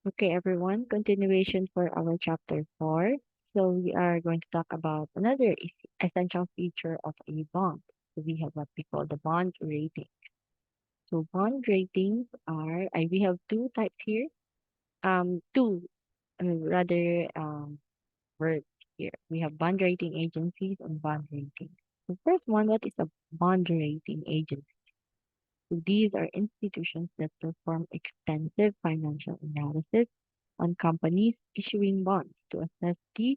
Okay, everyone, continuation for our chapter 4. So we are going to talk about another essential feature of a bond. So we have what we call the bond rating. So bond ratings we have two types here. Two rather words here. We have bond rating agencies and bond ratings. The first one, what is a bond rating agency? So these are institutions that perform extensive financial analysis on companies issuing bonds to assess the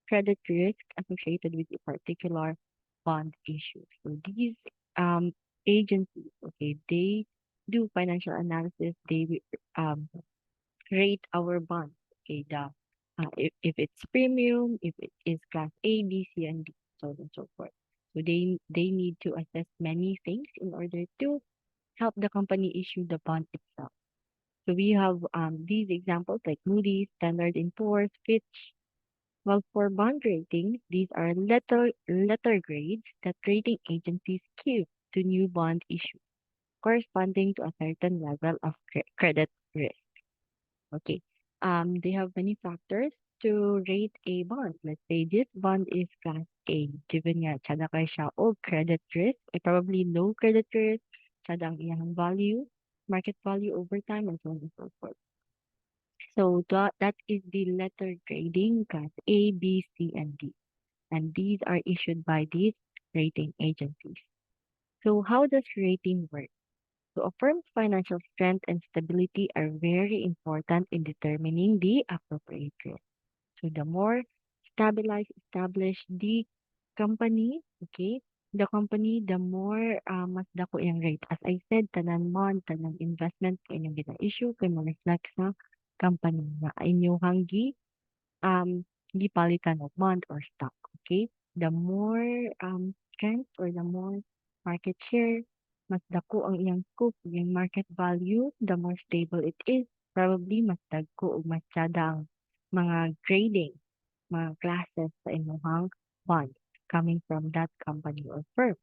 credit risk associated with a particular bond issue. So these um, agencies, okay, they do financial analysis. They rate our bonds. Okay, if it's premium, if it is class A, B, C, and D, so on and so forth. So they need to assess many things in order to help the company issue the bond itself. So we have these examples like Moody's, Standard and Poor's, Fitch. Well, for bond ratings, these are letter grades that rating agencies give to new bond issues, corresponding to a certain level of credit risk. Okay. They have many factors to rate a bond. Let's say this bond is class A. Given nga, tsada kay siya o credit risk, probably low credit risk, tsada ang iyang value, market value over time, and so on and so forth. So that is the letter grading class A, B, C, and D. And these are issued by these rating agencies. So how does rating work? So a firm's financial strength and stability are very important in determining the appropriate risk. So the more established the company, okay, the more mas dako yung rate. As I said, tanan bond, tanan investment kay inyong gina-issue kay mo reflect sa company na inyong gipalitan og bond or stock. Okay? The more strength or the more market share, mas dako ang iyang scope, yung market value, the more stable it is. Probably mas dagko ug mas tsada ang mga grading, mga classes sa inyong bonds coming from that company or firm.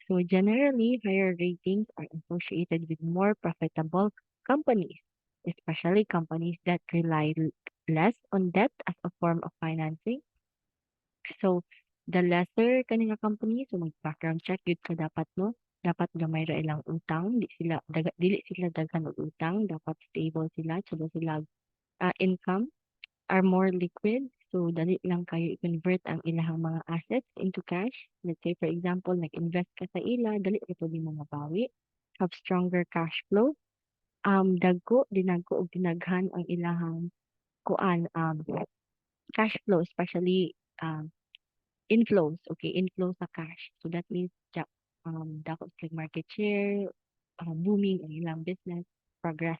So generally, higher ratings are associated with more profitable companies, especially companies that rely less on debt as a form of financing. So the lesser kaninga company, so mag-background check yun ka dapat no. Dapat gamay ra ilang utang, dili sila daghan og utang, dapat stable sila, so sila income are more liquid. So, dali lang kayo i-convert ang ilahang mga assets into cash. Let's say, for example, nag-invest ka sa ila, dali ito di mo mabawi. Have stronger cash flow. Dinagko, og dinaghan ang ilahang cash flow, especially inflows. Okay, inflows sa cash. So, that means, dako like market share, booming ang ilang business, progress.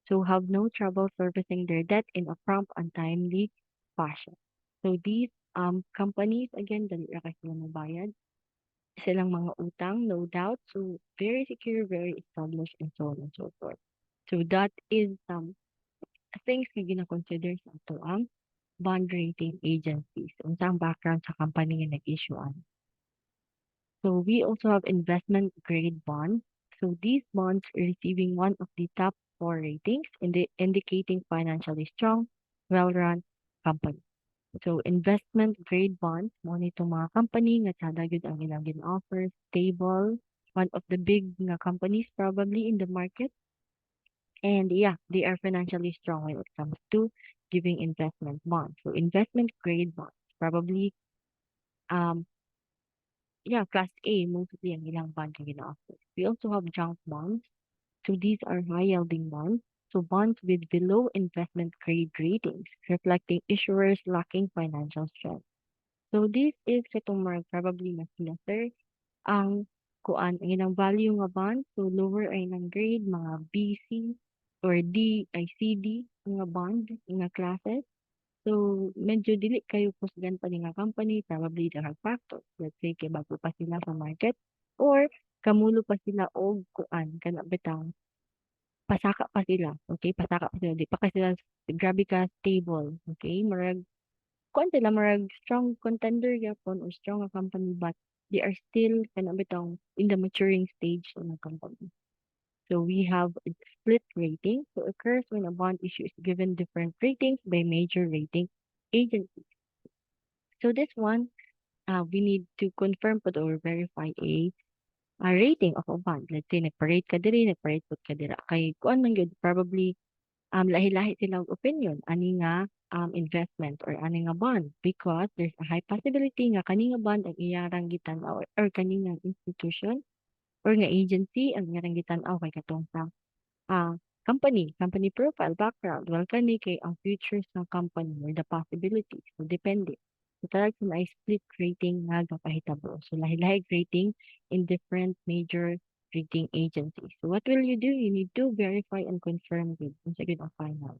So have no trouble servicing their debt in a prompt and timely fashion. So these companies, again, dali ra kay sila mabayad. Silang mga utang, no doubt. So very secure, very established, and so on and so forth. So that is some things na gina-consider sa ato ang bond rating agencies. Unsang background sa company nga nag-issuean. So we also have investment grade bonds. So these bonds are receiving one of the top four ratings, indicating financially strong, well-run company. So investment grade bonds, mo nitong mga company nga sada gyud ang ilang gin-offer, stable, one of the big nga companies probably in the market. And yeah, they are financially strong when it comes to giving investment bonds. So investment grade bonds, probably um yeah, class A, mostly ang ilang bond na gina-offer. We also have junk bonds. So these are high-yielding bonds. So bonds with below investment grade ratings, reflecting issuers lacking financial strength. So this is katong mark probably mas lesser ang ang ilang value nga bond. So lower ay ng grade, mga BC or D ay CD nga bond, nga classes. So, medyo dili kayo kusgan pa ni nga company, probably dahil factors. Let's say, kay bago pa sila sa market or kamulo pa sila og kana bitang pasaka pa sila. Okay, pasaka pa sila. Di pa kasi sila grabe ka stable. Okay, sila, marag strong contender yapon or strong nga company but they are still kana bitang in the maturing stage ng company. So we have a split rating. So occurs when a bond issue is given different ratings by major rating agencies. So this one, we need to confirm po or verify a rating of a bond. Let's say nagpa-rate ka diri, nagpa-rate pud ka dira. Kay kuan man gyud probably lahi-lahi silang opinion ani nga investment or ani nga bond because there's a high possibility nga kani nga bond ang iyarang gitan-aw or kani nga institution or nga agency ang iyarang gitan-aw kay katong sa ah, company profile, background, well kani kay ang futures ng company or the possibilities. So, depende. So, talag sa may split rating nga gapahitabo. So, lahi-lahi rating in different major rating agencies. So, what will you do? You need to verify and confirm with kung sa ang final.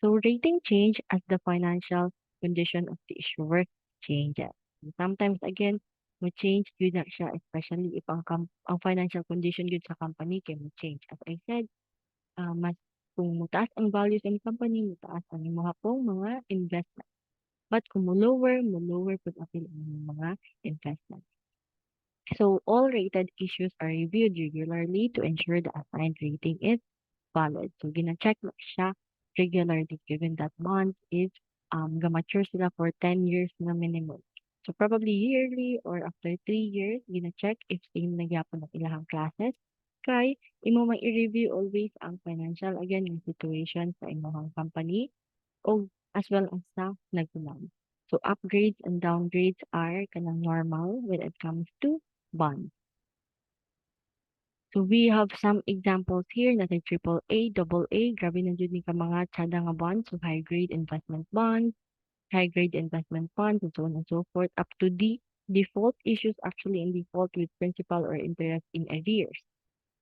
So, rating change as the financial condition of the issuer changes. And sometimes, again, mo change yun na siya, especially if ang financial condition yun sa company kay mo change. As I said, mas kung mataas ang values ng company, mataas ang imuha pong mga investment. But kung mo lower po ang inyong mga investment. So all rated issues are reviewed regularly to ensure the assigned rating is valid. So gina-check na siya regularly given that bonds is ga-mature sila for 10 years na minimum. So probably yearly or after 3 years, gina-check if same na gyapon ang ilahang classes. Kay imo may i-review always ang financial again yung situation sa imong company o as well as sa nagtunan. So upgrades and downgrades are kanang normal when it comes to bonds. So we have some examples here na say triple A, double A, grabe na jud ni ka mga tsada nga bonds, so high grade investment bonds, high grade investment funds, and so on and so forth, up to D, default issues actually in default with principal or interest in arrears.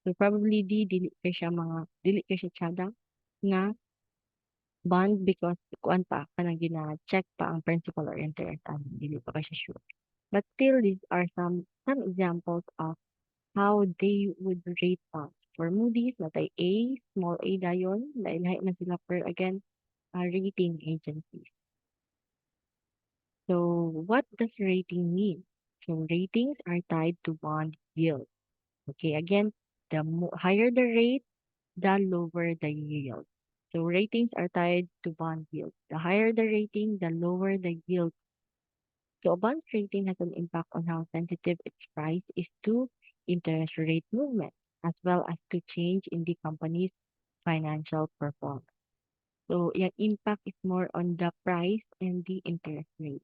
So probably D, dili kay siya tsada nga bond because kuan pa, kanang gina-check pa ang principal or interest, dili pa kay siya sure. But still, these are some examples of how they would rate bonds. For Moody's, natay A, small a dayon, lain-lain na sila per again, rating agencies. So what does rating mean? So ratings are tied to bond yield. Okay, again, higher the rate, the lower the yield. So ratings are tied to bond yield. The higher the rating, the lower the yield. So a bond rating has an impact on how sensitive its price is to interest rate movement, as well as to change in the company's financial performance. So yung impact is more on the price and the interest rate.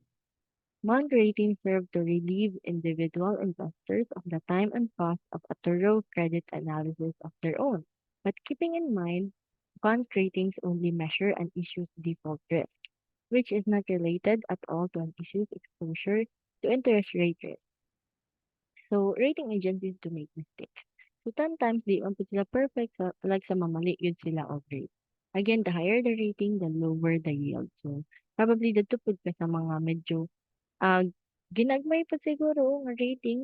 Bond ratings serve to relieve individual investors of the time and cost of a thorough credit analysis of their own. But keeping in mind, bond ratings only measure an issue's default risk, which is not related at all to an issue's exposure to interest rate risk. So, rating agencies do make mistakes. So, sometimes di man po sila perfect, like sa mamali yun sila o grade. Again, the higher the rating, the lower the yield. So, probably the tupod ka sa mga medyo Ah, ginagmay pa siguro nga rating,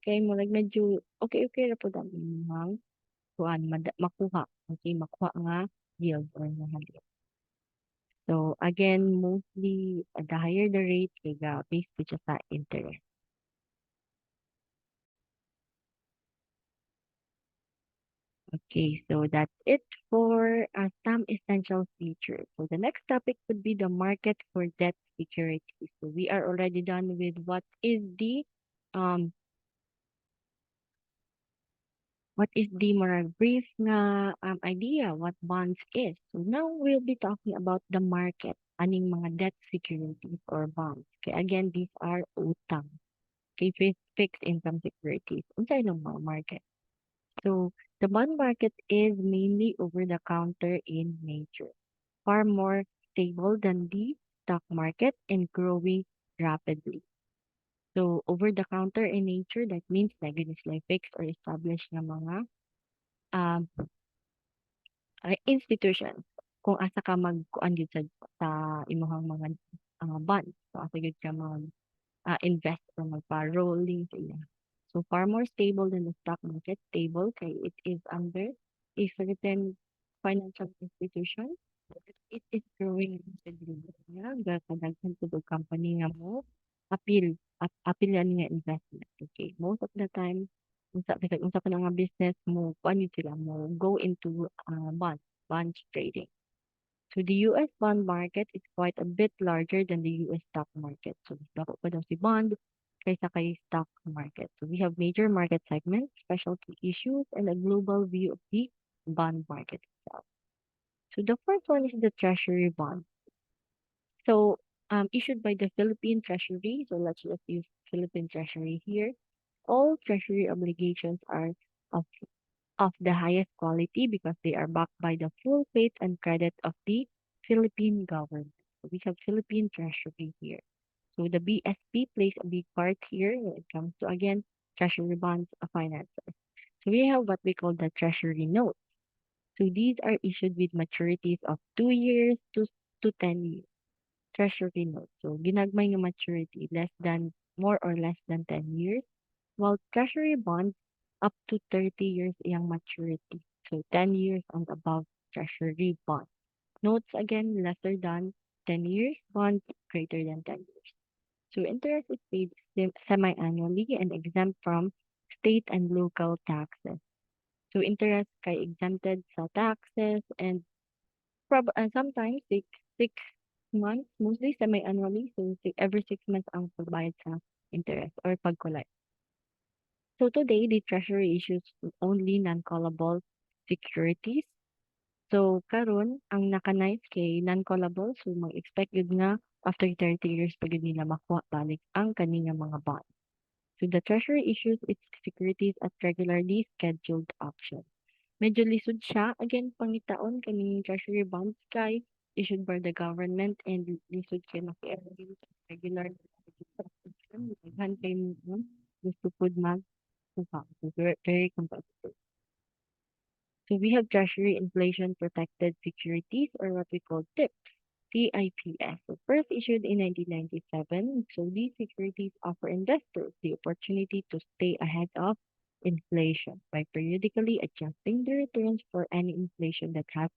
kay murag medyo okay ra pud ang imong kuan makuha, okay, makuha nga yield or nga halik. So again, mostly the higher the rate kay based po siya sa interest. Okay, so that's it for some essential features. So the next topic would be the market for debt securities. So we are already done with um what is the more brief nga idea what bonds is. So now we'll be talking about the market, aning mga debt securities or bonds. Okay, again, these are utang. Okay, fixed income securities. Unsay ng mga market. So the bond market is mainly over the counter in nature, far more stable than the stock market and growing rapidly. So over the counter in nature, that means like it is like fixed or established nga mga um, institution kung asa ka magkuan gyud sa imong mga bonds. So asa gyud ka mag invest or magpa-rolling sa iya. So far more stable than the stock market. Stable kay it is under a certain financial institution. It is growing rapidly. Yeah, kadaghan to the company nga mo appeal nga investment. Okay, most of the time Unsa pa na nga business mo, kuan yun sila mo go into bond trading. So the US bond market is quite a bit larger than the US stock market. So dako pa daw si bond kaysa kay stock market. So we have major market segments, specialty issues, and a global view of the bond market itself. So the first one is the treasury bond. So issued by the Philippine Treasury. So let's just use Philippine Treasury here. All treasury obligations are of of the highest quality because they are backed by the full faith and credit of the Philippine government. So we have Philippine Treasury here. So the BSP plays a big part here when it comes to, again, treasury bonds finances. So we have what we call the treasury notes. So these are issued with maturities of 2 years to 10 years. Treasury notes. So ginagmay nga maturity more or less than 10 years, while treasury bonds up to 30 years iyang maturity. So 10 years and above treasury bond. Notes again lesser than 10 years, bonds greater than 10 years. So interest is paid semi-annually and exempt from state and local taxes. So interest kay exempted sa taxes and sometimes six months, mostly semi-annually. So every 6 months ang pagbayad sa interest or pag-collect. So today, the Treasury issues only non-callable securities. So karon ang naka-nice kay non-callable, so mag-expect yun nga after 30 years pag yun nila makuha balik ang kaninga mga bond. So the Treasury issues its securities at regularly scheduled auction. Medyo lisod siya. Again, pangitaon kaning treasury bonds kay issued by the government and lisod kay maki-avail sa regular subscription. Daghan kay mo gusto pud magkuha. So very competitive. So we have treasury inflation protected securities or what we call TIPS. TIPS. So first issued in 1997. So these securities offer investors the opportunity to stay ahead of inflation by periodically adjusting the returns for any inflation that has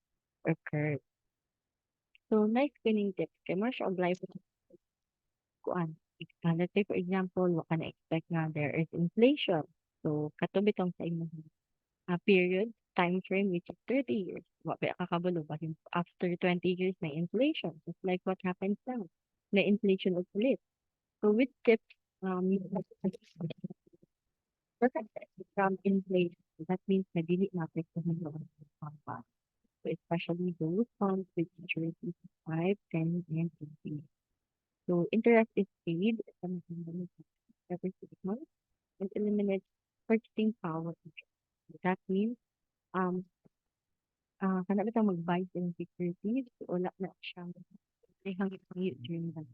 occurred. So nice winning tips. Kay mo siya og life kuan. Let's say for example, wa ka na expect nga there is inflation. So katubit ang sa imong period, time frame which is 30 years. Wa ba kakabalo bahin after 20 years may inflation. Just like what happens now. May inflation ulit. So with tips, you have protected from inflation. That means na dili naapektuhan yung funds. So especially those funds with maturities of 5, 10, and 20. So interest is paid every 6 months and eliminates purchasing power. That means um kana bitaw mag-buy in securities wala na siyang hangit during that.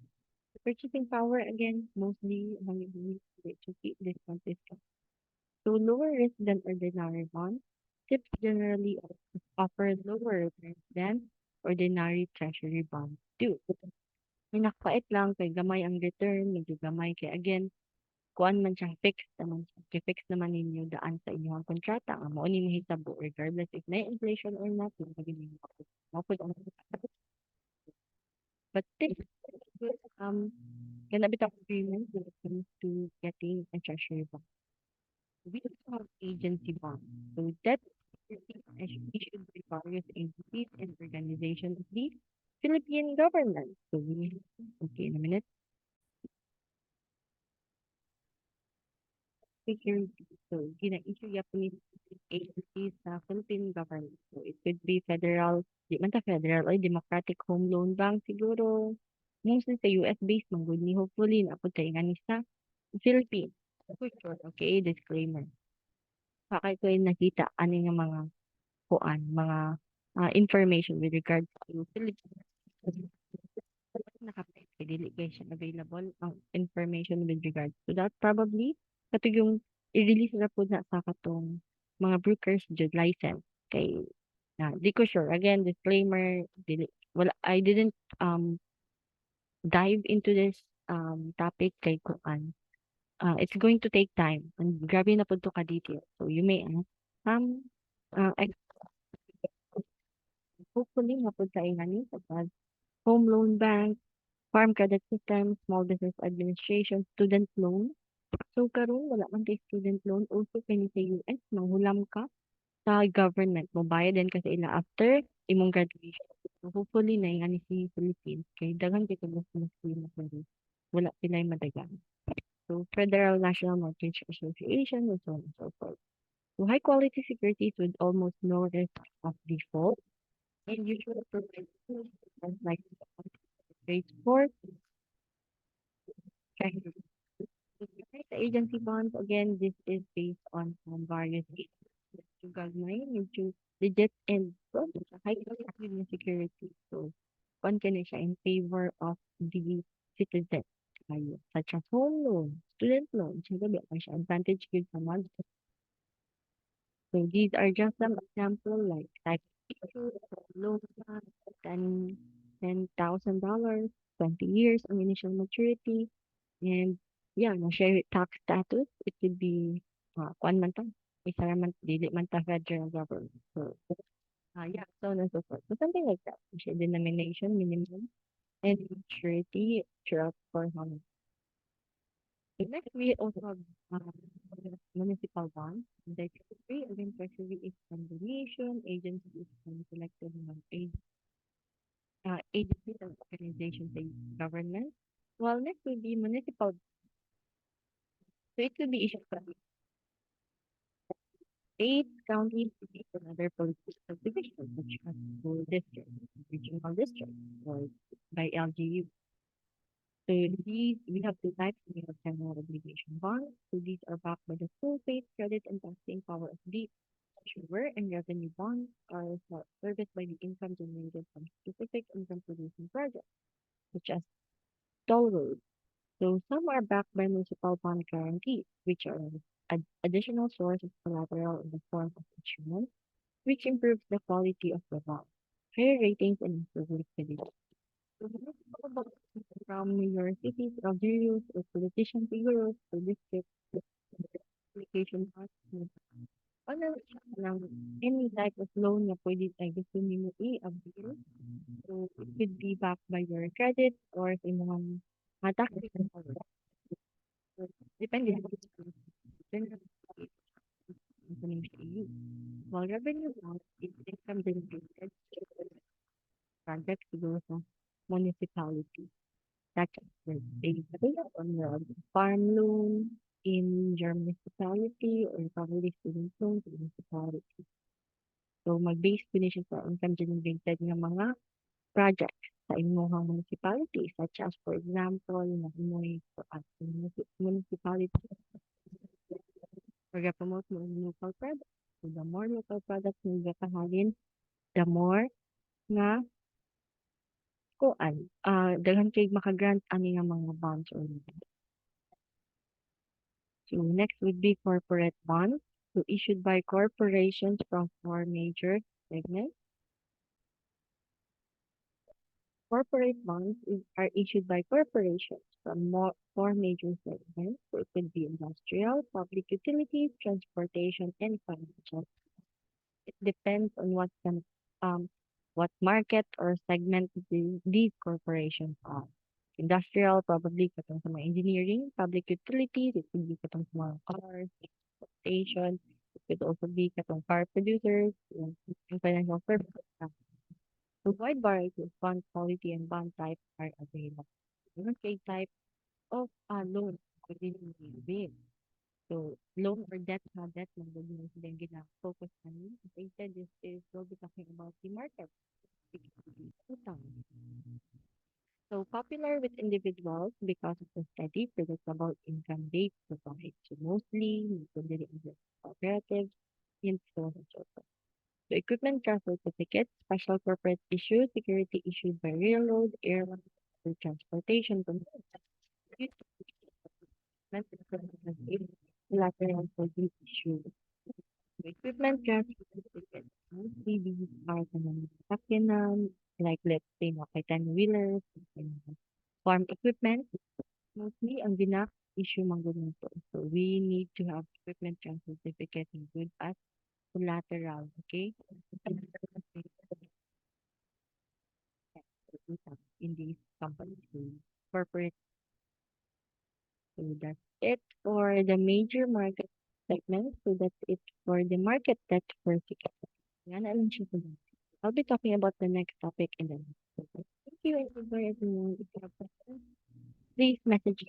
The purchasing power again mostly hangit to keep this consistent. So lower risk than ordinary bonds. Tips generally offer lower returns than ordinary treasury bonds do. May nakapait lang kay gamay ang return, medyo gamay kay again, kuan man siya fixed naman siya. Kay fixed naman ninyo daan sa inyong kontrata nga mao ni mahitabo regardless if na inflation or not, yung magiging mapod ang but this can bit of agreement when it comes to getting a treasury bond. We also have agency bonds. So that is issued by various agencies and organizations of the Philippine government. So we okay in a minute. Security. So gina-issue Japanese agencies sa Philippine government. So it could be federal, di man ta federal or Democratic Home Loan Bank siguro. Mostly sa US based man gud ni hopefully na pud kay ngani sa Philippines. For sure. Okay, disclaimer. Pakay ko yung nakita ani nga mga kuan, mga information with regards to Philippines. Nakapay kay dili kay siya available ang information with regards to that probably katong yung i-release na po na sa katong mga brokers jud license kay di ko sure again disclaimer wala I didn't dive into this topic kay kuan it's going to take time and grabe na pud to ka detail so you may ask hopefully nga pud sa ingani such as home loan bank, farm credit system, small business administration, student loan. So karon wala man kay student loan also kini sa US manghulam ka sa government mo bayad din ka sa ila after imong graduation. So hopefully na nga ni si Philippines kay daghan kay tulos Muslim na kundi wala pilay madagan. So Federal National Mortgage Association and so on and so forth. So high quality securities with almost no risk of default and usually provide tools like trade support, treasury. The agency bonds, again, this is based on various agencies to gagmay into legit and high quality na security. So, one can siya in favor of the citizen. Such as home loan, student loan, siya gabi siya advantage good sa mga. So these are just some example like type issue, loan plan, $10,000, 20 years on initial maturity, and yeah, no share tax status. It could be one month, isa ra man dili man ta federal government. So yeah, so on and so forth. So something like that. Share denomination minimum and maturity throughout for how long. So next, we also have municipal bonds. The treasury, again, treasury is combination, agency is selected among agencies and organizations and government. Well, next will be municipal. So it could be issued by states, counties, cities, and other political subdivisions, such as school districts, regional districts, or by LGU. So these, we have two types. We have general obligation bonds. So these are backed by the full faith, credit, and taxing power of the issuer, and revenue bonds are serviced by the income generated from specific income-producing projects, such as toll roads. So some are backed by municipal bond guarantees, which are an additional source of collateral in the form of insurance, which improves the quality of the bond. Higher ratings and improved liquidity. So municipal bonds from your cities, LGUs, or politician figures, or districts, application costs, ano lang, any type of loan na pwede ay gusto nimo i-avail. So, it could be backed by your credit or sa imong mga tax return. So, depende sa depende sa name sa iyo. While revenue loss is income generated project siguro sa municipality. Such as the state on your farm loan in your municipality or probably student loan to municipality. So, mag-base po siya sa income generated nga mga projects sa imuhang municipality, such as, for example, na imoy at municipality promote mo ang local products. So, the more local products mo gakahalin, the more nga kuan, daghan kay makagrant ani nga mga bonds or loans. So, next would be corporate bonds. So, issued by corporations from four major segments. Corporate bonds are issued by corporations from four major segments. So it could be industrial, public utilities, transportation, and financial. It depends on what market or segment these corporations are. Industrial, probably katong sa mga engineering, public utilities, it could be katong sa mga cars, transportation, it could also be katong car producers, and financial services. A wide variety of bond quality and bond types are available. Different type of loan within the bill. So loan or debt debt lang din yung sila yung gina-focus namin. As I said, this is we'll be talking about the market. Utang. So popular with individuals because of the steady, predictable income they provide. So mostly, usually in cooperatives, in so and so forth. So equipment transfer certificates, special corporate issues, security issued by railroad, airline, or transportation companies. Collateral for these issues. So equipment transfer certificates, mostly these are the sakyanan, like let's say mga 10-wheelers, farm equipment, mostly ang issue man gud nito. So we need to have equipment transfer certificate in good as collateral, okay? In these companies, so corporate, so that's it for the major market segments. So that's it for the market debt for security. Yan, alam siya po. I'll be talking about the next topic in the next episode. Thank you, and goodbye, everyone. If you have questions, please message